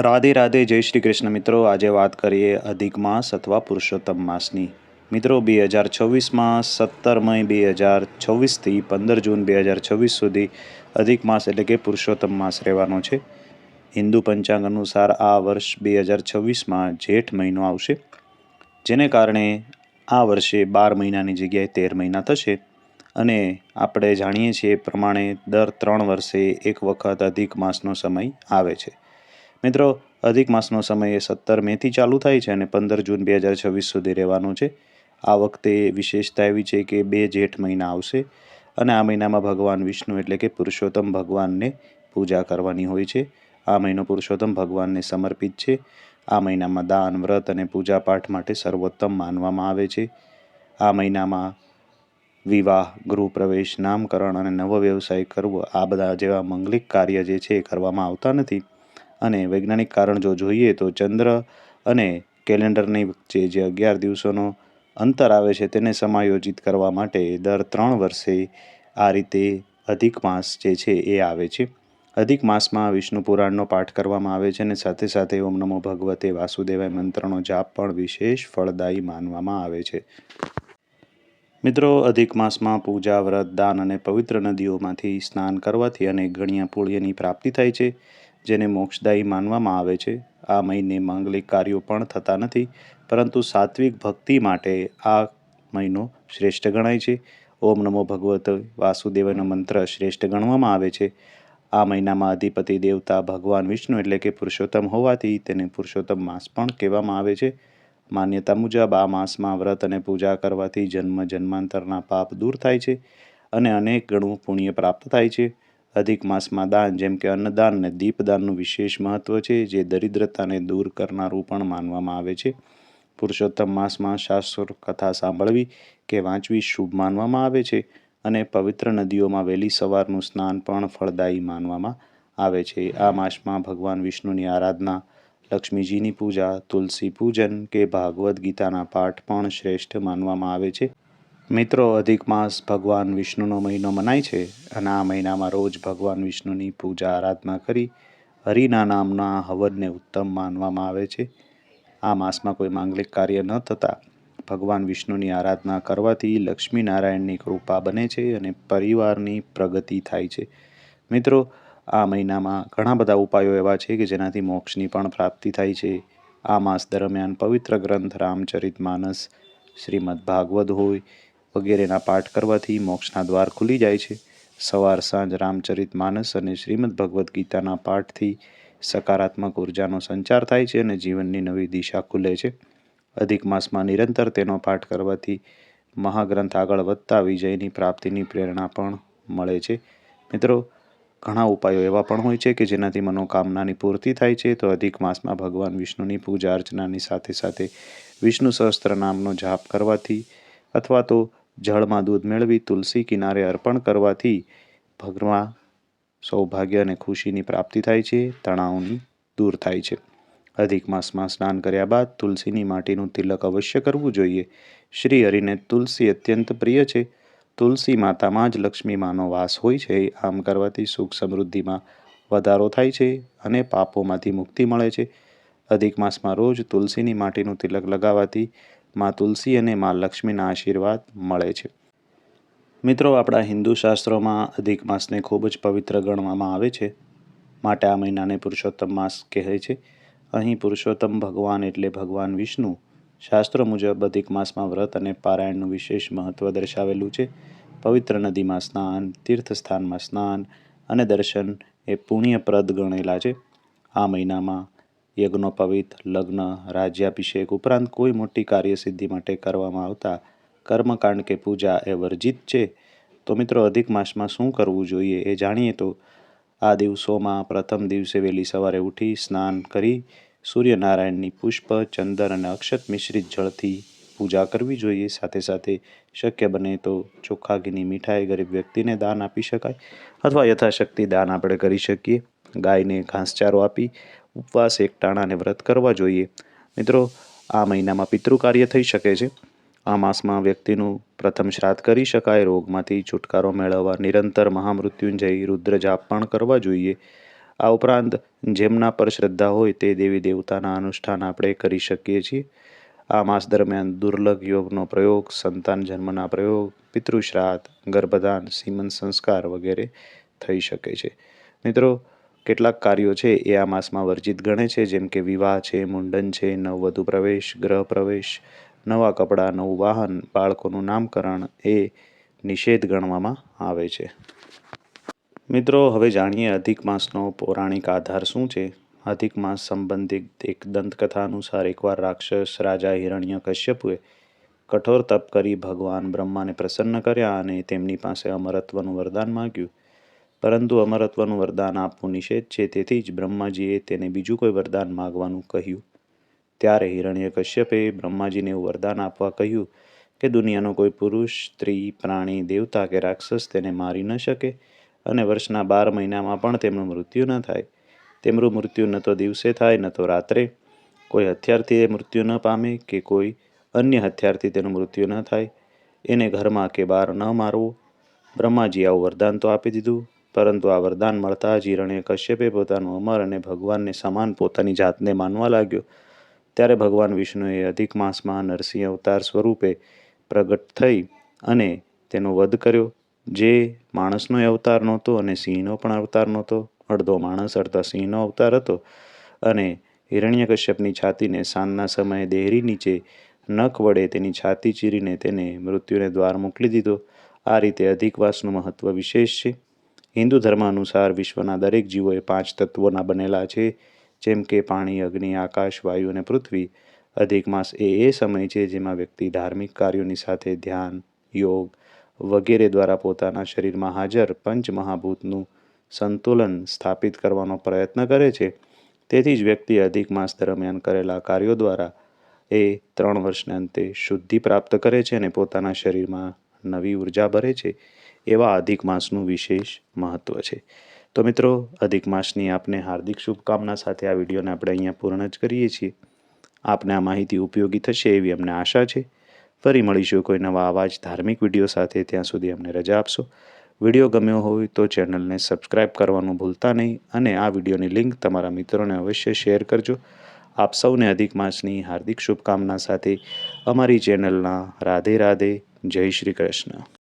રાધે રાધે, જય શ્રી કૃષ્ણ મિત્રો. આજે વાત કરીએ અધિક માસ અથવા પુરુષોત્તમ માસની. મિત્રો, 2026માં 17 મે 2026થી 15 જૂન 2026 સુધી અધિક માસ એટલે કે પુરુષોત્તમ માસ રહેવાનો છે. હિન્દુ પંચાંગ અનુસાર આ વર્ષ 2026માં જેઠ મહિનો આવશે, જેને કારણે આ વર્ષે 12 મહિનાની જગ્યાએ 13 મહિના થશે. અને આપણે જાણીએ છીએ એ પ્રમાણે દર 3 વર્ષે એક વખત અધિક માસનો સમય આવે છે. મિત્રો, અધિક માસનો સમય એ 17 મેથી ચાલુ થાય છે અને 15 જૂન 2026 સુધી રહેવાનો છે. આ વખતે વિશેષતા એવી છે કે 2 જેઠ મહિના આવશે અને આ મહિનામાં ભગવાન વિષ્ણુ એટલે કે પુરુષોત્તમ ભગવાનને પૂજા કરવાની હોય છે. આ મહિનો પુરુષોત્તમ ભગવાનને સમર્પિત છે. આ મહિનામાં દાન, વ્રત અને પૂજાપાઠ માટે સર્વોત્તમ માનવામાં આવે છે. આ મહિનામાં વિવાહ, ગૃહપ્રવેશ, નામકરણ અને નવો વ્યવસાય કરવો આ બધા જેવા મંગલિક કાર્ય જે છે એ કરવામાં આવતા નથી. અને વૈજ્ઞાનિક કારણ જો જોઈએ તો ચંદ્ર અને કેલેન્ડરની વચ્ચે જે 11 દિવસોનો અંતર આવે છે તેને સમાયોજિત કરવા માટે દર 3 વર્ષે આ રીતે અધિક માસ જે છે એ આવે છે. અધિક માસમાં વિષ્ણુ પુરાણનો પાઠ કરવામાં આવે છે અને સાથે સાથે ઓમ નમો ભગવતે વાસુદેવાય મંત્રનો જાપ પણ વિશેષ ફળદાયી માનવામાં આવે છે. મિત્રો, અધિક માસમાં પૂજા, વ્રત, દાન અને પવિત્ર નદીઓમાંથી સ્નાન કરવાથી અનેક ગણ્યા પુણ્યની પ્રાપ્તિ થાય છે, જેને મોક્ષદાયી માનવામાં આવે છે. આ મહિને માંગલિક કાર્યો પણ થતા નથી, પરંતુ સાત્વિક ભક્તિ માટે આ મહિનો શ્રેષ્ઠ ગણાય છે. ઓમ નમો ભગવતે વાસુદેવનો મંત્ર શ્રેષ્ઠ ગણવામાં આવે છે. આ મહિનામાં અધિપતિ દેવતા ભગવાન વિષ્ણુ એટલે કે પુરુષોત્તમ હોવાથી તેને પુરુષોત્તમ માસ પણ કહેવામાં આવે છે. માન્યતા મુજબ આ માસમાં વ્રત અને પૂજા કરવાથી જન્મ જન્માંતરના પાપ દૂર થાય છે અને અનેક ગણું પુણ્ય પ્રાપ્ત થાય છે. અધિક માસમાં દાન જેમ કે અન્નદાન અને દીપદાનનું વિશેષ મહત્વ છે, જે દરિદ્રતાને દૂર કરનારું પણ માનવામાં આવે છે. પુરુષોત્તમ માસમાં શાસ્ત્ર કથા સાંભળવી કે વાંચવી શુભ માનવામાં આવે છે અને પવિત્ર નદીઓમાં વહેલી સવારનું સ્નાન પણ ફળદાયી માનવામાં આવે છે. આ માસમાં ભગવાન વિષ્ણુની આરાધના, લક્ષ્મીજીની પૂજા, તુલસી પૂજન કે ભાગવદ્ ગીતાના પાઠ પણ શ્રેષ્ઠ માનવામાં આવે છે. મિત્રો, અધિક માસ ભગવાન વિષ્ણુનો મહિનો મનાય છે અને આ મહિનામાં રોજ ભગવાન વિષ્ણુની પૂજા આરાધના કરી હરિના નામના હવનને ઉત્તમ માનવામાં આવે છે. આ માસમાં કોઈ માંગલિક કાર્ય ન થતાં ભગવાન વિષ્ણુની આરાધના કરવાથી લક્ષ્મીનારાયણની કૃપા બને છે અને પરિવારની પ્રગતિ થાય છે. મિત્રો, આ મહિનામાં ઘણા બધા ઉપાયો એવા છે કે જેનાથી મોક્ષની પણ પ્રાપ્તિ થાય છે. આ માસ દરમિયાન પવિત્ર ગ્રંથ રામચરિતમાનસ, શ્રીમદ ભાગવત હોય વગેરેના પાઠ કરવાથી મોક્ષના દ્વાર ખુલી જાય છે. સવાર સાંજ રામચરિતમાનસ અને શ્રીમદ ભગવદ્ ગીતાના પાઠથી સકારાત્મક ઉર્જાનો સંચાર થાય છે અને જીવનની નવી દિશા ખુલે છે. અધિક માસમાં નિરંતર તેનો પાઠ કરવાથી મહાગ્રંથ આગળ વધતા વિજયની પ્રાપ્તિની પ્રેરણા પણ મળે છે. મિત્રો, ઘણા ઉપાયો એવા પણ હોય છે કે જેનાથી મનોકામનાની પૂર્તિ થાય છે. તો અધિક માસમાં ભગવાન વિષ્ણુની પૂજા અર્ચનાની સાથે સાથે વિષ્ણુ સહસ્ત્ર નામનો જાપ કરવાથી અથવા તો જળમાં દૂધ મેળવી તુલસી કિનારે અર્પણ કરવાથી ઘરમાં સૌભાગ્ય અને ખુશીની પ્રાપ્તિ થાય છે, તણાવની દૂર થાય છે. અધિક માસમાં સ્નાન કર્યા બાદ તુલસીની માટીનું તિલક અવશ્ય કરવું જોઈએ. શ્રી હરિને તુલસી અત્યંત પ્રિય છે. તુલસી માતામાં જ લક્ષ્મી માનો વાસ હોય છે. આમ કરવાથી સુખ સમૃદ્ધિમાં વધારો થાય છે અને પાપોમાંથી મુક્તિ મળે છે. અધિક માસમાં રોજ તુલસીની માટીનું તિલક લગાવવાથી મા તુલસી અને મા લક્ષ્મીના આશીર્વાદ મળે છે. મિત્રો, આપણા હિન્દુ શાસ્ત્રોમાં અધિક માસને ખૂબ જ પવિત્ર ગણવામાં આવે છે, માટે આ મહિનાને પુરુષોત્તમ માસ કહે છે. અહીં પુરુષોત્તમ ભગવાન એટલે ભગવાન વિષ્ણુ. શાસ્ત્રો મુજબ અધિક માસમાં વ્રત અને પારાયણનું વિશેષ મહત્વ દર્શાવેલું છે. પવિત્ર નદીમાં સ્નાન, તીર્થસ્થાનમાં સ્નાન અને દર્શન એ પુણ્યપ્રદ ગણેલા છે. આ મહિનામાં યજ્ઞોપવિત, લગ્ન, રાજ્યાભિષેક ઉપરાંત કોઈ મોટી કાર્યસિદ્ધિ માટે કરવામાં આવતા કર્મકાંડ કે પૂજા એ વર્જિત છે. તો મિત્રો, અધિક માસમાં શું કરવું જોઈએ એ જાણીએ તો આ દિવસોમાં પ્રથમ દિવસે વહેલી સવારે ઉઠી સ્નાન કરી સૂર્યનારાયણની પુષ્પ, ચંદન અને અક્ષત મિશ્રિત જળથી પૂજા કરવી જોઈએ. સાથે સાથે શક્ય બને તો ચોખ્ખા ઘીની મીઠાઈ ગરીબ વ્યક્તિને દાન આપી શકાય અથવા યથાશક્તિ દાન આપણે કરી શકીએ. ગાયને ઘાસચારો આપી ઉપવાસ, એકટાણા અને વ્રત કરવા જોઈએ. મિત્રો, આ મહિનામાં પિતૃ કાર્ય થઈ શકે છે. આ માસમાં વ્યક્તિનું પ્રથમ શ્રાદ્ધ કરી શકાય. રોગમાંથી છુટકારો મેળવવા નિરંતર મહામૃત્યુંજય રુદ્ર જાપ પણ કરવા જોઈએ. આ ઉપરાંત જેમના પર શ્રદ્ધા હોય તે દેવી દેવતાના અનુષ્ઠાન આપણે કરી શકીએ છીએ. આ માસ દરમિયાન દુર્લભ યોગનો પ્રયોગ, સંતાન જન્મના પ્રયોગ, પિતૃશ્રાદ્ધ, ગર્ભદાન, સીમંત સંસ્કાર વગેરે થઈ શકે છે. મિત્રો, કેટલાક કાર્યો છે એ આ માસમાં વર્જિત ગણે છે, જેમ કે વિવાહ છે, મુંડન છે, નવવધુ પ્રવેશ, ગ્રહ પ્રવેશ, નવા કપડાં, નવું વાહન, બાળકોનું નામકરણ એ નિષેધ ગણવામાં આવે છે. મિત્રો, હવે જાણીએ અધિક માસનો પૌરાણિક આધાર શું છે. અધિક માસ સંબંધિત એક દંતકથા અનુસાર એકવાર રાક્ષસ રાજા હિરણ્યકશ્યપુએ કઠોર તપ કરી ભગવાન બ્રહ્માને પ્રસન્ન કર્યા અને તેમની પાસે અમરત્વનું વરદાન માગ્યું. પરંતુ અમરત્વનું વરદાન આપવું નિષેધ છે, તેથી જ બ્રહ્માજીએ તેને બીજું કોઈ વરદાન માગવાનું કહ્યું. ત્યારે હિરણ્યકશ્યપે બ્રહ્માજીને એવું વરદાન આપવા કહ્યું કે દુનિયાનો કોઈ પુરુષ, સ્ત્રી, પ્રાણી, દેવતા કે રાક્ષસ તેને મારી ન શકે અને વર્ષના 12 મહિનામાં પણ તેમનું મૃત્યુ ન થાય. તેમનું મૃત્યુ ન તો દિવસે થાય, ન તો રાત્રે. કોઈ હથિયારથી એ મૃત્યુ ન પામે કે કોઈ અન્ય હથિયારથી તેનું મૃત્યુ ન થાય. એને ઘરમાં કે બહાર ન મારવો. બ્રહ્માજી આવું વરદાન તો આપી દીધું, પરંતુ આ વરદાન મળતા જ હિરણ્યકશ્યપે પોતાનું અમર અને ભગવાનને સમાન પોતાની જાતને માનવા લાગ્યો. ત્યારે ભગવાન વિષ્ણુએ અધિક માસમાં નરસિંહ અવતાર સ્વરૂપે પ્રગટ થઈ અને તેનો વધ કર્યો. જે માણસનો અવતાર નહોતો અને સિંહનો પણ અવતાર નહોતો, અડધો માણસ અડધા સિંહનો અવતાર હતો, અને હિરણ્યકશ્યપની છાતીને સાંજના સમયે દેહરી નીચે નખ વડે તેની છાતી ચીરીને તેને મૃત્યુને દ્વાર મોકલી દીધો. આ રીતે અધિક માસનું મહત્વ વિશેષ છે. હિન્દુ ધર્મ અનુસાર વિશ્વના દરેક જીવો એ 5 તત્વોના બનેલા છે, જેમ કે પાણી, અગ્નિ, આકાશ, વાયુ અને પૃથ્વી. અધિક માસ એ સમય છે જેમાં વ્યક્તિ ધાર્મિક કાર્યોની સાથે ધ્યાન, યોગ વગેરે દ્વારા પોતાના શરીરમાં હાજર પંચમહાભૂતનું સંતુલન સ્થાપિત કરવાનો પ્રયત્ન કરે છે. તેથી જ વ્યક્તિ અધિક માસ દરમિયાન કરેલા કાર્યો દ્વારા એ 3 વર્ષને અંતે શુદ્ધિ પ્રાપ્ત કરે છે અને પોતાના શરીરમાં નવી ઉર્જા ભરે છે. એવા અધિક માસનું વિશેષ મહત્વ છે. તો મિત્રો, અધિક માસની આપને હાર્દિક શુભકામના સાથે આ વિડીયોને આપણે અહીંયા પૂર્ણ જ કરીએ છીએ. આપને આ માહિતી ઉપયોગી થશે એવી અમને આશા છે. ફરી મળીશું કોઈ નવા આવા જ ધાર્મિક વિડીયો સાથે. ત્યાં સુધી અમને રજા આપશો. વિડીયો ગમ્યો હોય તો ચેનલને સબસ્ક્રાઈબ કરવાનું ભૂલતા નહીં અને આ વિડીયોની લિંક તમારા મિત્રોને અવશ્ય શેર કરજો. આપ સૌને અધિક માસની હાર્દિક શુભકામના સાથે અમારી ચેનલના રાધે રાધે. જય શ્રી કૃષ્ણ.